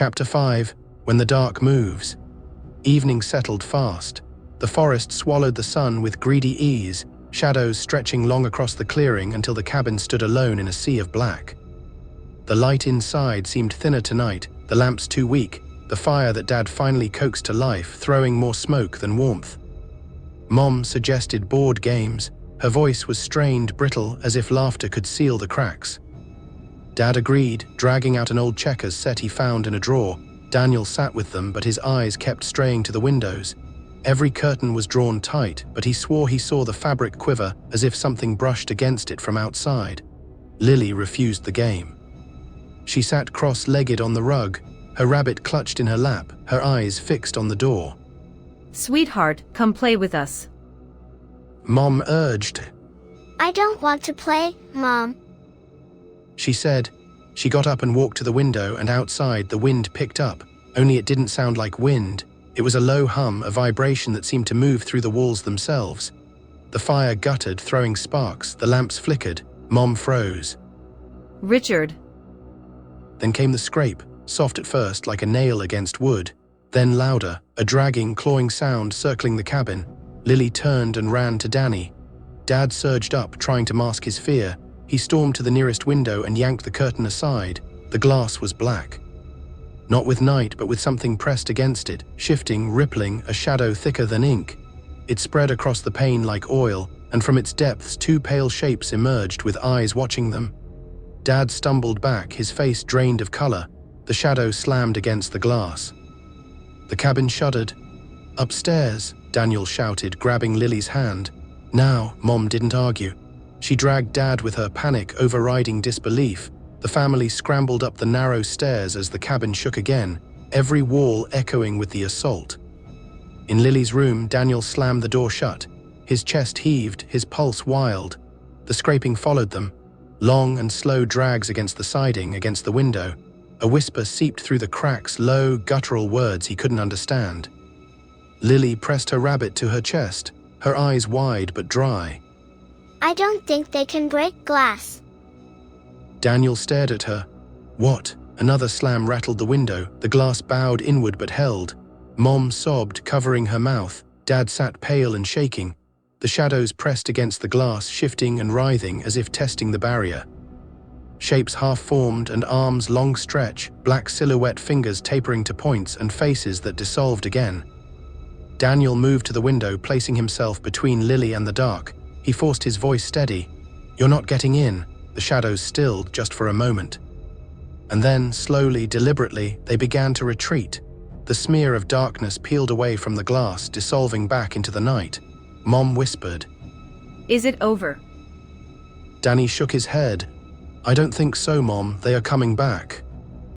Chapter 5. When the dark moves. Evening settled fast. The forest swallowed the sun with greedy ease, shadows stretching long across the clearing until the cabin stood alone in a sea of black. The light inside seemed thinner tonight, the lamps too weak, the fire that Dad finally coaxed to life throwing more smoke than warmth. Mom suggested board games. Her voice was strained, brittle, as if laughter could seal the cracks. Dad agreed, dragging out an old checkers set he found in a drawer. Daniel sat with them, but his eyes kept straying to the windows. Every curtain was drawn tight, but he swore he saw the fabric quiver as if something brushed against it from outside. Lily refused the game. She sat cross-legged on the rug, her rabbit clutched in her lap, her eyes fixed on the door. "Sweetheart, come play with us." Mom urged. "I don't want to play, Mom," she said. She got up and walked to the window, and outside the wind picked up, only it didn't sound like wind. It was a low hum, a vibration that seemed to move through the walls themselves. The fire guttered, throwing sparks, the lamps flickered. Mom froze. "Richard." Then came the scrape, soft at first like a nail against wood, then louder, a dragging, clawing sound circling the cabin. Lily turned and ran to Danny. Dad surged up, trying to mask his fear. He stormed to the nearest window and yanked the curtain aside. The glass was black. Not with night, but with something pressed against it, shifting, rippling, a shadow thicker than ink. It spread across the pane like oil, and from its depths two pale shapes emerged with eyes watching them. Dad stumbled back, his face drained of color. The shadow slammed against the glass. The cabin shuddered. "Upstairs," Daniel shouted, grabbing Lily's hand. Now, Mom didn't argue. She dragged Dad with her, panic overriding disbelief. The family scrambled up the narrow stairs as the cabin shook again, every wall echoing with the assault. In Lily's room, Daniel slammed the door shut. His chest heaved, his pulse wild. The scraping followed them, long and slow drags against the siding, against the window. A whisper seeped through the cracks, low, guttural words he couldn't understand. Lily pressed her rabbit to her chest, her eyes wide but dry. "I don't think they can break glass." Daniel stared at her. What? Another slam rattled the window. The glass bowed inward but held. Mom sobbed, covering her mouth. Dad sat pale and shaking. The shadows pressed against the glass, shifting and writhing as if testing the barrier. Shapes half-formed and arms long stretch, black silhouette fingers tapering to points and faces that dissolved again. Daniel moved to the window, placing himself between Lily and the dark. He forced his voice steady. "You're not getting in." The shadows stilled just for a moment. And then, slowly, deliberately, they began to retreat. The smear of darkness peeled away from the glass, dissolving back into the night. Mom whispered. "Is it over?" Danny shook his head. "I don't think so, Mom. They are coming back."